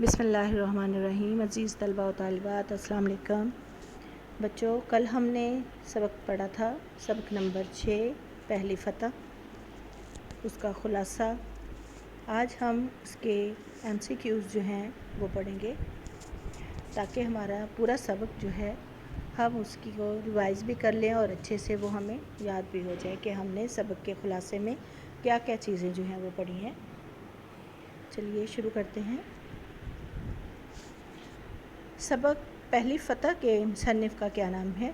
بسم اللہ الرحمن الرحیم۔ عزیز طلباء و طالبات، السلام علیکم۔ بچوں، کل ہم نے سبق پڑھا تھا، سبق نمبر 6، پہلی فتح، اس کا خلاصہ۔ آج ہم اس کے MCQs جو ہیں وہ پڑھیں گے تاکہ ہمارا پورا سبق جو ہے ہم اس کی کو ریوائز بھی کر لیں اور اچھے سے وہ ہمیں یاد بھی ہو جائے کہ ہم نے سبق کے خلاصے میں کیا کیا چیزیں جو ہیں وہ پڑھی ہیں۔ چلیے شروع کرتے ہیں۔ سبق پہلی فتح کے مصنف کا کیا نام ہے؟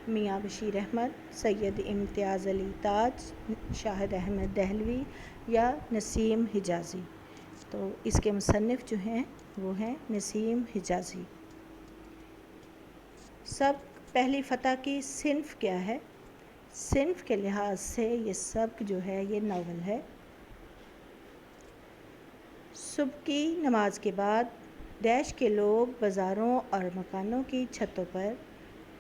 میاں بشیر احمد، سید امتیاز علی تاج، شاہد احمد دہلوی یا نسیم حجازی؟ تو اس کے مصنف جو ہیں وہ ہیں نسیم حجازی۔ پہلی فتح کی صنف کیا ہے؟ صنف کے لحاظ سے یہ سبق جو ہے یہ ناول ہے۔ صبح کی نماز کے بعد ڈیش کے لوگ بازاروں اور مکانوں کی چھتوں پر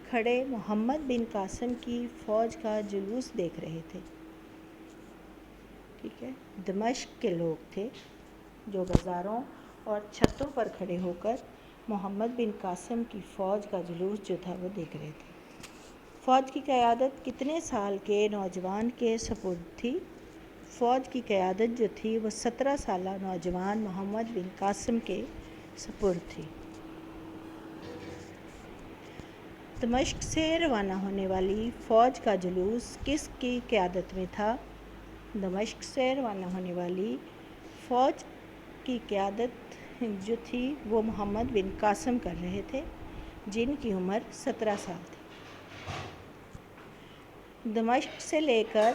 کھڑے محمد بن قاسم کی فوج کا جلوس دیکھ رہے تھے۔ ٹھیک ہے، دمشق کے لوگ تھے جو بازاروں اور چھتوں پر کھڑے ہو کر محمد بن قاسم کی فوج کا جلوس جو تھا وہ دیکھ رہے تھے۔ فوج کی قیادت کتنے سال کے نوجوان کے سپرد تھی؟ فوج کی قیادت جو تھی وہ 17 سالہ نوجوان محمد بن قاسم کے سپرد تھی۔ دمشق سے روانہ ہونے والی فوج کا جلوس کس کی قیادت میں تھا؟ دمشق سے روانہ ہونے والی فوج کی قیادت جو تھی وہ محمد بن قاسم کر رہے تھے، جن کی عمر 17 سال تھی۔ دمشق سے لے کر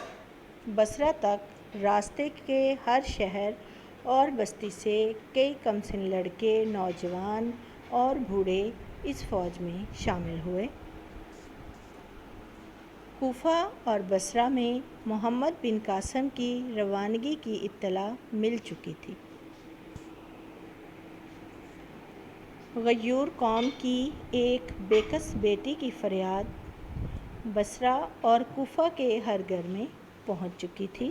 بصرہ تک راستے کے ہر شہر اور بستی سے کئی کمسن لڑکے، نوجوان اور بوڑھے اس فوج میں شامل ہوئے۔ کوفہ اور بصرہ میں محمد بن قاسم کی روانگی کی اطلاع مل چکی تھی۔ غیور قوم کی ایک بے کس بیٹی کی فریاد بصرہ اور کوفہ کے ہر گھر میں پہنچ چکی تھی۔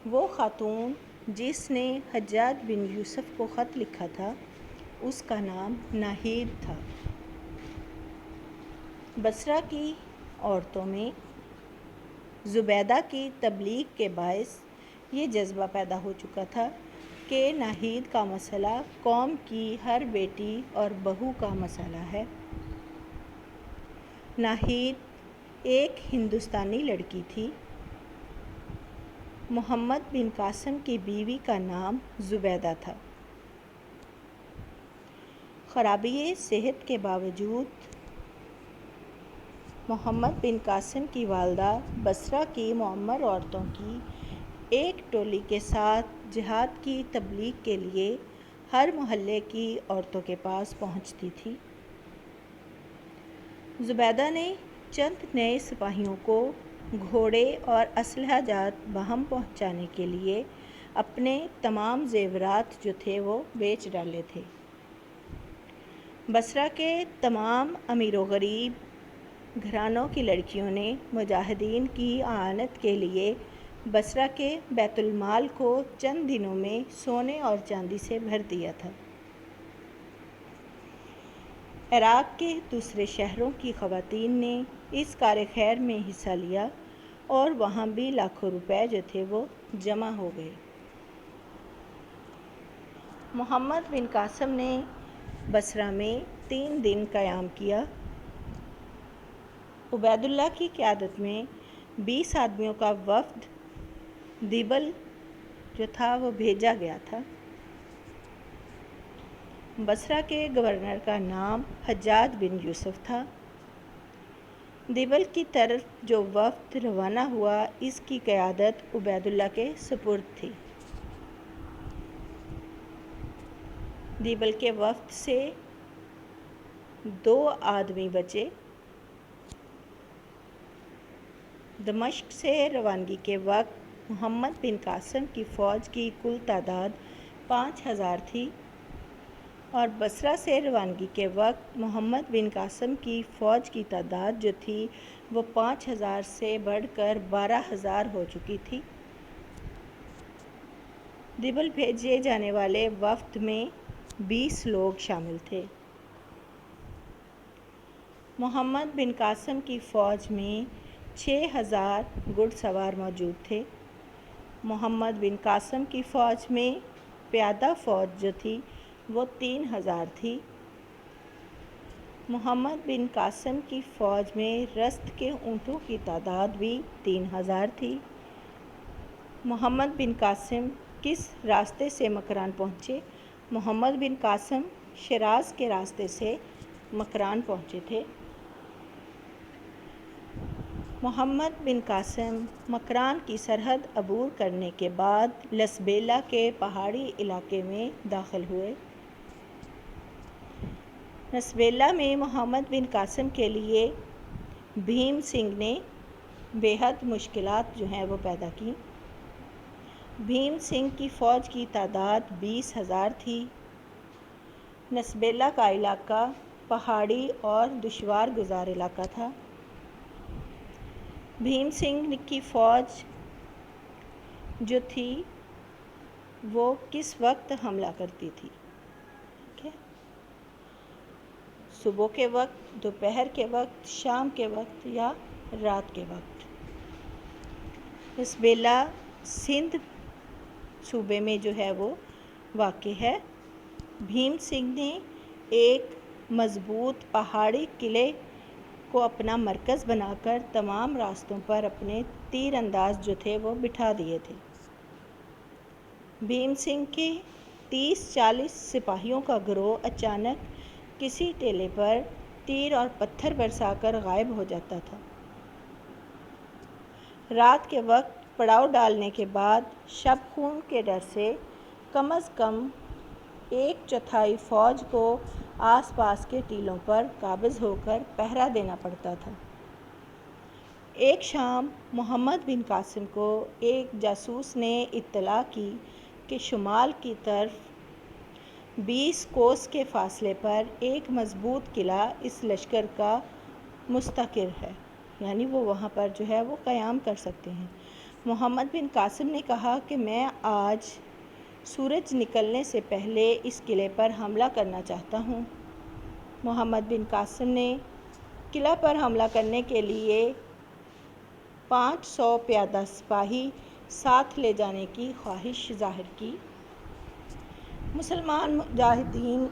وہ خاتون جس نے حجاج بن یوسف کو خط لکھا تھا اس کا نام ناہید تھا۔ بصرہ کی عورتوں میں زبیدہ کی تبلیغ کے باعث یہ جذبہ پیدا ہو چکا تھا کہ ناہید کا مسئلہ قوم کی ہر بیٹی اور بہو کا مسئلہ ہے۔ ناہید ایک ہندوستانی لڑکی تھی۔ محمد بن قاسم کی بیوی کا نام زبیدہ تھا۔ خرابی صحت کے باوجود محمد بن قاسم کی والدہ بصرہ کی معمر عورتوں کی ایک ٹولی کے ساتھ جہاد کی تبلیغ کے لیے ہر محلے کی عورتوں کے پاس پہنچتی تھی۔ زبیدہ نے چند نئے سپاہیوں کو گھوڑے اور اسلحہ جات باہم پہنچانے کے لیے اپنے تمام زیورات جو تھے وہ بیچ ڈالے تھے۔ بصرہ کے تمام امیر و غریب گھرانوں کی لڑکیوں نے مجاہدین کی اعانت کے لیے بصرہ کے بیت المال کو چند دنوں میں سونے اور چاندی سے بھر دیا تھا۔ عراق کے دوسرے شہروں کی خواتین نے اس کار خیر میں حصہ لیا اور وہاں بھی لاکھوں روپے جو تھے وہ جمع ہو گئے۔ محمد بن قاسم نے بصرہ میں 3 دن قیام کیا۔ عبید اللہ کی قیادت میں 20 آدمیوں کا وفد دیبل جو تھا وہ بھیجا گیا تھا۔ بصرہ کے گورنر کا نام حجاج بن یوسف تھا۔ دیبل کی طرف جو وفد روانہ ہوا اس کی قیادت عبید اللہ کے سپرد تھی۔ دیبل کے وفد سے 2 آدمی بچے۔ دمشق سے روانگی کے وقت محمد بن قاسم کی فوج کی کل تعداد 5000 تھی اور بصرہ سے روانگی کے وقت محمد بن قاسم کی فوج کی تعداد جو تھی وہ 5,000 سے بڑھ کر 12,000 ہو چکی تھی۔ دبل بھیجے جانے والے وفد میں 20 لوگ شامل تھے۔ محمد بن قاسم کی فوج میں 6,000 گھڑ سوار موجود تھے۔ محمد بن قاسم کی فوج میں پیادہ فوج جو تھی وہ 3,000 تھی۔ محمد بن قاسم کی فوج میں رست کے اونٹوں کی تعداد بھی 3,000 تھی۔ محمد بن قاسم کس راستے سے مکران پہنچے؟ محمد بن قاسم شیراز کے راستے سے مکران پہنچے تھے۔ محمد بن قاسم مکران کی سرحد عبور کرنے کے بعد لسبیلا کے پہاڑی علاقے میں داخل ہوئے۔ لسبیلا میں محمد بن قاسم کے لیے بھیم سنگھ نے بے حد مشکلات جو ہیں وہ پیدا کی۔ بھیم سنگھ کی فوج کی تعداد 20,000 تھی۔ لسبیلا کا علاقہ پہاڑی اور دشوار گزار علاقہ تھا۔ بھیم سنگھ کی فوج جو تھی وہ کس وقت حملہ کرتی تھی؟ صبح کے وقت، دوپہر کے وقت، شام کے وقت یا رات کے وقت؟ لسبیلا سندھ صوبے میں جو ہے وہ واقع ہے۔ بھیم سنگھ نے ایک مضبوط پہاڑی قلعے کو اپنا مرکز بنا کر تمام راستوں پر اپنے تیر انداز جو تھے وہ بٹھا دیے تھے۔ بھیم سنگھ کے 30-40 سپاہیوں کا گروہ اچانک کسی ٹیلے پر تیر اور پتھر برسا کر غائب ہو جاتا تھا۔ رات کے وقت پڑاؤ ڈالنے کے بعد شب خون کے ڈر سے کم از کم 1/4 فوج کو آس پاس کے ٹیلوں پر قابض ہو کر پہرا دینا پڑتا تھا۔ ایک شام محمد بن قاسم کو ایک جاسوس نے اطلاع کی کہ شمال کی طرف 20 کوس کے فاصلے پر ایک مضبوط قلعہ اس لشکر کا مستقر ہے، یعنی وہ وہاں پر جو ہے وہ قیام کر سکتے ہیں۔ محمد بن قاسم نے کہا کہ میں آج سورج نکلنے سے پہلے اس قلعے پر حملہ کرنا چاہتا ہوں۔ محمد بن قاسم نے قلعہ پر حملہ کرنے کے لیے 500 پیادہ سپاہی ساتھ لے جانے کی خواہش ظاہر کی۔ مسلمان مجاہدین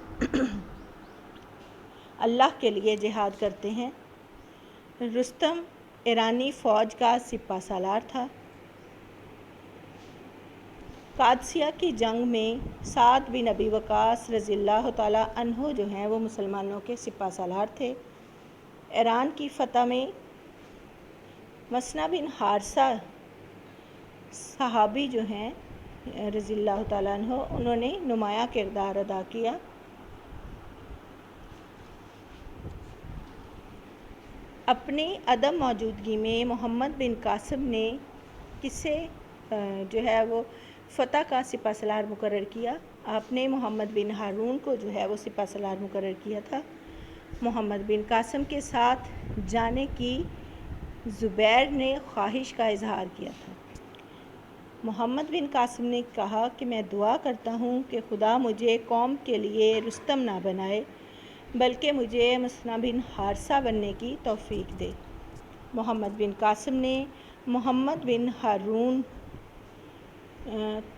اللہ کے لیے جہاد کرتے ہیں۔ رستم ایرانی فوج کا سپہ سالار تھا۔ قادسیہ کی جنگ میں سعد بن ابی وقاص رضی اللہ تعالیٰ عنہ جو ہیں وہ مسلمانوں کے سپہ سالار تھے۔ ایران کی فتح میں مسنہ بن حارثہ صحابی جو ہیں رضی اللہ تعالیٰ عنہ، انہوں نے نمایاں کردار ادا کیا۔ اپنی عدم موجودگی میں محمد بن قاسم نے کسے جو ہے وہ فتح کا سپہ سالار مقرر کیا؟ آپ نے محمد بن ہارون کو جو ہے وہ سپہ سالار مقرر کیا تھا۔ محمد بن قاسم کے ساتھ جانے کی زبیر نے خواہش کا اظہار کیا تھا۔ محمد بن قاسم نے کہا کہ میں دعا کرتا ہوں کہ خدا مجھے قوم کے لیے رستم نہ بنائے بلکہ مجھے مسنہ بن حارثہ بننے کی توفیق دے۔ محمد بن قاسم نے محمد بن ہارون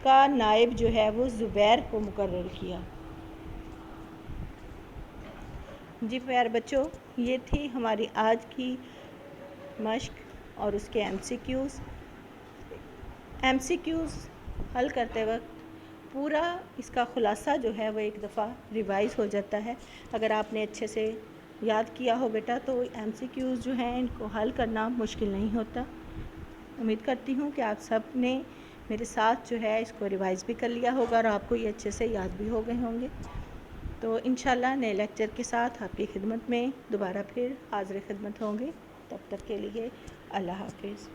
کا نائب جو ہے وہ زبیر کو مقرر کیا۔ جی پیارے بچوں، یہ تھی ہماری آج کی مشق اور اس کے ایم سی کیوز حل کرتے وقت پورا اس کا خلاصہ جو ہے وہ ایک دفعہ ریوائز ہو جاتا ہے۔ اگر آپ نے اچھے سے یاد کیا ہو بیٹا تو ایم سی کیوز جو ہیں ان کو حل کرنا مشکل نہیں ہوتا۔ امید کرتی ہوں کہ آپ سب نے میرے ساتھ جو ہے اس کو ریوائز بھی کر لیا ہوگا اور آپ کو یہ اچھے سے یاد بھی ہو گئے ہوں گے۔ تو انشاءاللہ نئے لیکچر کے ساتھ آپ کی خدمت میں دوبارہ پھر حاضر خدمت ہوں گے۔ تب تک کے لیے اللہ حافظ۔